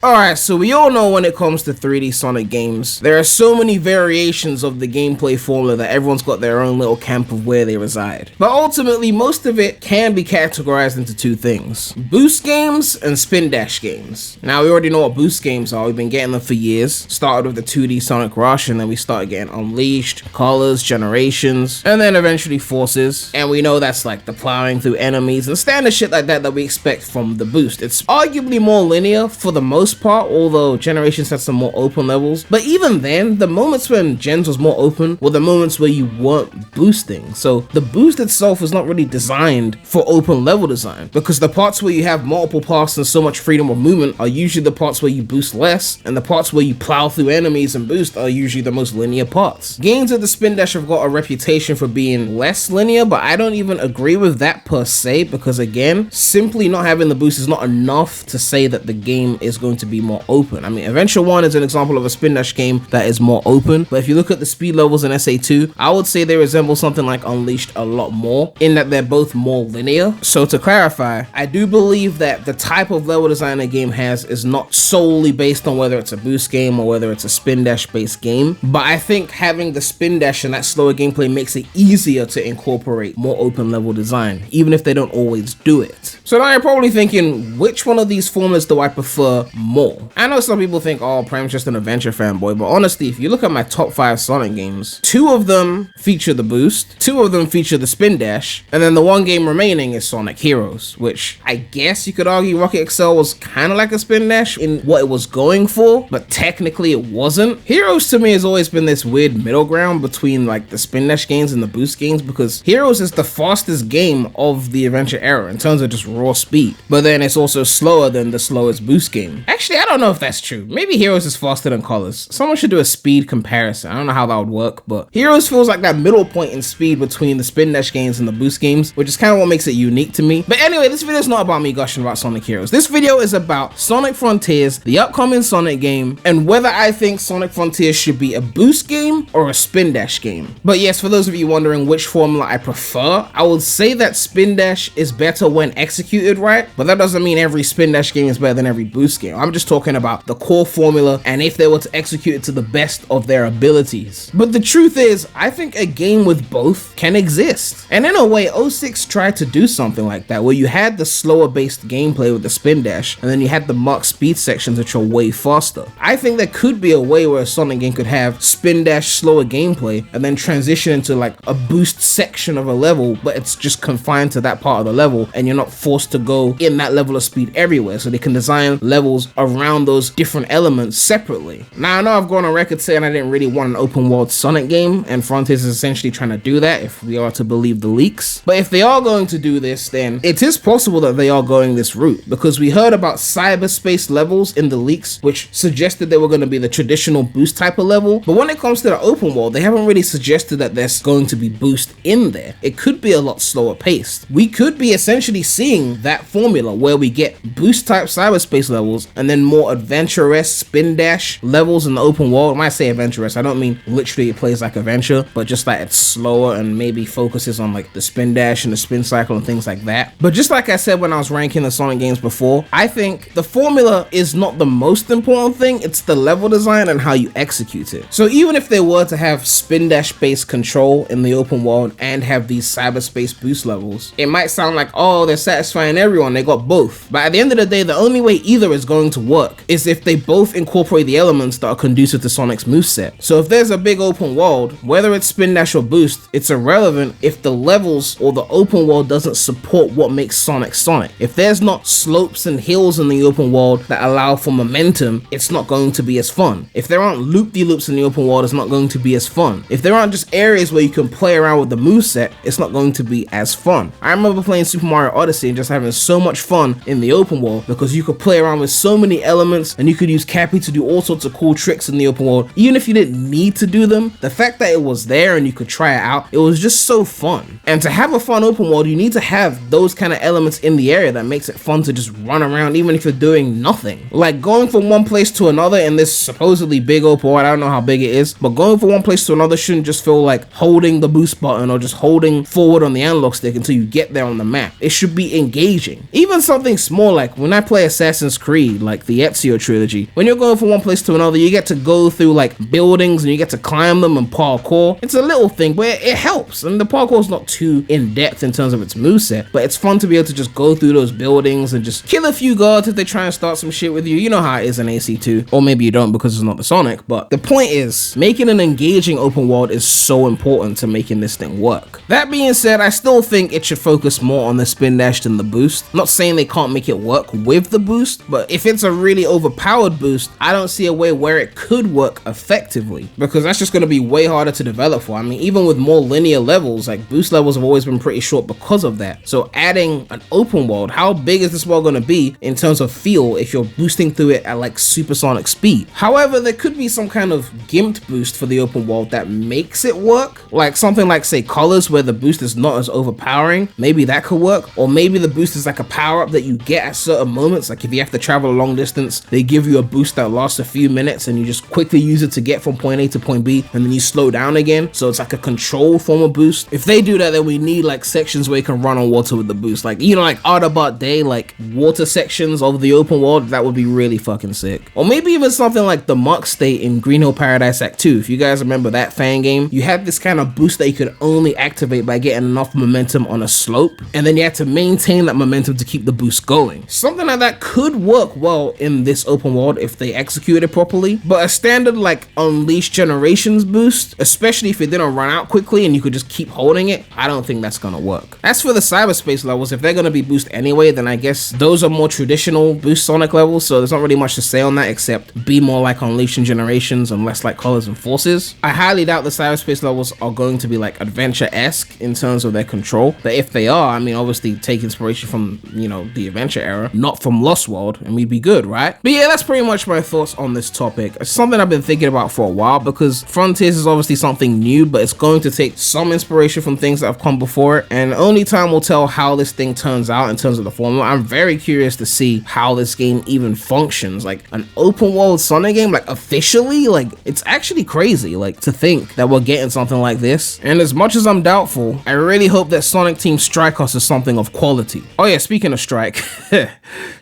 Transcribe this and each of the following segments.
Alright, so we all know when it comes to 3D Sonic games, there are so many variations of the gameplay formula that everyone's got their own little camp of where they reside. But ultimately, most of it can be categorized into two things: boost games and spin dash games. Now, we already know what boost games are. We've been getting them for years. Started with the 2D Sonic Rush, and then we started getting Unleashed, Colors, Generations, and then eventually Forces. And we know that's like the plowing through enemies and standard shit like that we expect from the boost. It's arguably more linear for the most part, although Generations had some more open levels. But even then, the moments when Gens was more open were the moments where you weren't boosting. So the boost itself was not really designed for open level design, because the parts where you have multiple paths and so much freedom of movement are usually the parts where you boost less, and the parts where you plow through enemies and boost are usually the most linear parts. Games of the spin dash have got a reputation for being less linear, but I don't even agree with that per se, because again, simply not having the boost is not enough to say that the game is going to be more open. I mean, Adventure 1 is an example of a spin dash game that is more open, but if you look at the speed levels in SA2, I would say they resemble something like Unleashed a lot more, in that they're both more linear. So to clarify, I do believe that the type of level design a game has is not solely based on whether it's a boost game or whether it's a spin dash based game, but I think having the spin dash and that slower gameplay makes it easier to incorporate more open level design, even if they don't always do it. So now you're probably thinking, which one of these formulas do I prefer more? I know some people think, oh, Prem's just an adventure fanboy, but honestly, if you look at my top 5 Sonic games, 2 of them feature the boost, 2 of them feature the spin dash, and then the one game remaining is Sonic Heroes, which I guess you could argue Rocket Excel was kind of like a spin dash in what it was going for, but technically it wasn't. Heroes to me has always been this weird middle ground between like the spin dash games and the boost games, because Heroes is the fastest game of the adventure era in terms of just raw speed, but then it's also slower than the slowest boost game. Actually, I don't know if that's true. Maybe Heroes is faster than Colors. Someone should do a speed comparison. I don't know how that would work, but Heroes feels like that middle point in speed between the spin dash games and the boost games, which is kind of what makes it unique to me. But anyway, this video is not about me gushing about Sonic Heroes. This video is about Sonic Frontiers, the upcoming Sonic game, and whether I think Sonic Frontiers should be a boost game or a spin dash game. But yes, for those of you wondering which formula I prefer, I would say that spin dash is better when executed right, but that doesn't mean every spin dash game is better than every boost game. I'm just talking about the core formula and if they were to execute it to the best of their abilities. But the truth is, I think a game with both can exist. And in a way, 06 tried to do something like that, where you had the slower based gameplay with the spin dash, and then you had the Mach speed sections which are way faster. I think there could be a way where a Sonic game could have spin dash slower gameplay and then transition into like a boost section of a level, but it's just confined to that part of the level and you're not forced to go in that level of speed everywhere, so they can design levels around those different elements separately. Now, I know I've gone on record saying I didn't really want an open world Sonic game, and Frontiers is essentially trying to do that if we are to believe the leaks. But if they are going to do this, then it is possible that they are going this route, because we heard about cyberspace levels in the leaks, which suggested they were going to be the traditional boost type of level. But when it comes to the open world, they haven't really suggested that there's going to be boost in there. It could be a lot slower paced. We could be essentially seeing that formula where we get boost type cyberspace levels and then more adventurous spin dash levels in the open world. When I say adventurous, I don't mean literally it plays like adventure, but just like it's slower and maybe focuses on like the spin dash and the spin cycle and things like that. But just like I said when I was ranking the Sonic games before, I think the formula is not the most important thing, it's the level design and how you execute it. So even if they were to have spin dash based control in the open world and have these cyberspace boost levels, it might sound like, oh, they're satisfying everyone, they got both. But at the end of the day, the only way either is going to work is if they both incorporate the elements that are conducive to Sonic's moveset. So if there's a big open world, whether it's spin dash or boost, it's irrelevant if the levels or the open world doesn't support what makes Sonic Sonic. If there's not slopes and hills in the open world that allow for momentum, it's not going to be as fun. If there aren't loop-de-loops in the open world, it's not going to be as fun. If there aren't just areas where you can play around with the moveset, it's not going to be as fun. I remember playing Super Mario Odyssey and just having so much fun in the open world because you could play around with so many elements and you could use Cappy to do all sorts of cool tricks in the open world. Even if you didn't need to do them, the fact that it was there and you could try it out, it was just so fun. And to have a fun open world, you need to have those kind of elements in the area that makes it fun to just run around even if you're doing nothing. Like going from one place to another in this supposedly big open world, I don't know how big it is, but going from one place to another shouldn't just feel like holding the boost button or just holding forward on the analog stick until you get there on the map. It should be engaging. Even something small like when I play Assassin's Creed, like the Ezio trilogy. When you're going from one place to another, you get to go through like buildings and you get to climb them and parkour. It's a little thing, but it helps. And the parkour is not too in-depth in terms of its moveset, but it's fun to be able to just go through those buildings and just kill a few guards if they try and start some shit with you. You know how it is in AC2, or maybe you don't because it's not the Sonic, but the point is, making an engaging open world is so important to making this thing work. That being said, I still think it should focus more on the spin dash than the boost. I'm not saying they can't make it work with the boost, but if it's a really overpowered boost, I don't see a way where it could work effectively, because that's just going to be way harder to develop for. I mean, even with more linear levels, like boost levels have always been pretty short because of that. So adding an open world, how big is this world going to be in terms of feel if you're boosting through it at like supersonic speed? However, there could be some kind of gimped boost for the open world that makes it work, like something like say colors where the boost is not as overpowering. Maybe that could work. Or maybe the boost is like a power up that you get at certain moments, like if you have to travel a long distance, they give you a boost that lasts a few minutes and you just quickly use it to get from point A to point B, and then you slow down again, so it's like a controlled form of boost. If they do that, then we need like sections where you can run on water with the boost, like, you know, like Autobot Day, like water sections of the open world. That would be really fucking sick. Or maybe even something like the Muck State in Green Hill Paradise Act 2. If you guys remember that fan game, you had this kind of boost that you could only activate by getting enough momentum on a slope, and then you had to maintain that momentum to keep the boost going. Something like that could work well in this open world if they execute it properly, but a standard like Unleashed Generations boost, especially if it didn't run out quickly and you could just keep holding it, I don't think that's gonna work. As for the cyberspace levels, if they're gonna be boost anyway, then I guess those are more traditional boost Sonic levels, so there's not really much to say on that except be more like Unleashed Generations and less like Colors and Forces. I highly doubt the cyberspace levels are going to be like adventure-esque in terms of their control, but if they are, I mean, obviously take inspiration from, you know, the adventure era, not from Lost World, and we'd be good, right? But yeah, that's pretty much my thoughts on this topic. It's something I've been thinking about for a while, because Frontiers is obviously something new, but it's going to take some inspiration from things that have come before it, and only time will tell how this thing turns out in terms of the formula. I'm very curious to see how this game even functions, like an open world Sonic game, like officially. Like, it's actually crazy, like, to think that we're getting something like this. And as much as I'm doubtful, I really hope that Sonic Team Strike Us is something of quality. Oh yeah, speaking of Strike,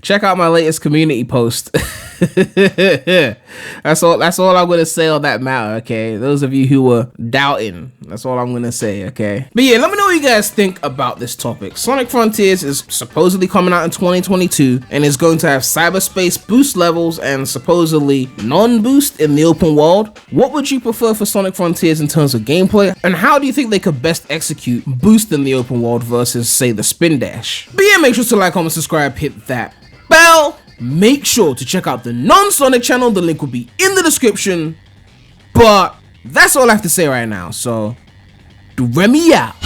check out my latest community post. That's all I'm gonna say on that matter, okay? Those of you who were doubting, that's all I'm gonna say, okay? But yeah, let me know what you guys think about this topic. Sonic Frontiers is supposedly coming out in 2022 and is going to have cyberspace boost levels and supposedly non-boost in the open world. What would you prefer for Sonic Frontiers in terms of gameplay, and how do you think they could best execute boost in the open world versus, say, the spin dash? But yeah, make sure to like, comment, subscribe, hit that bell. Make sure to check out the non-Sonic channel, the link will be in the description. But that's all I have to say right now, so Remy out.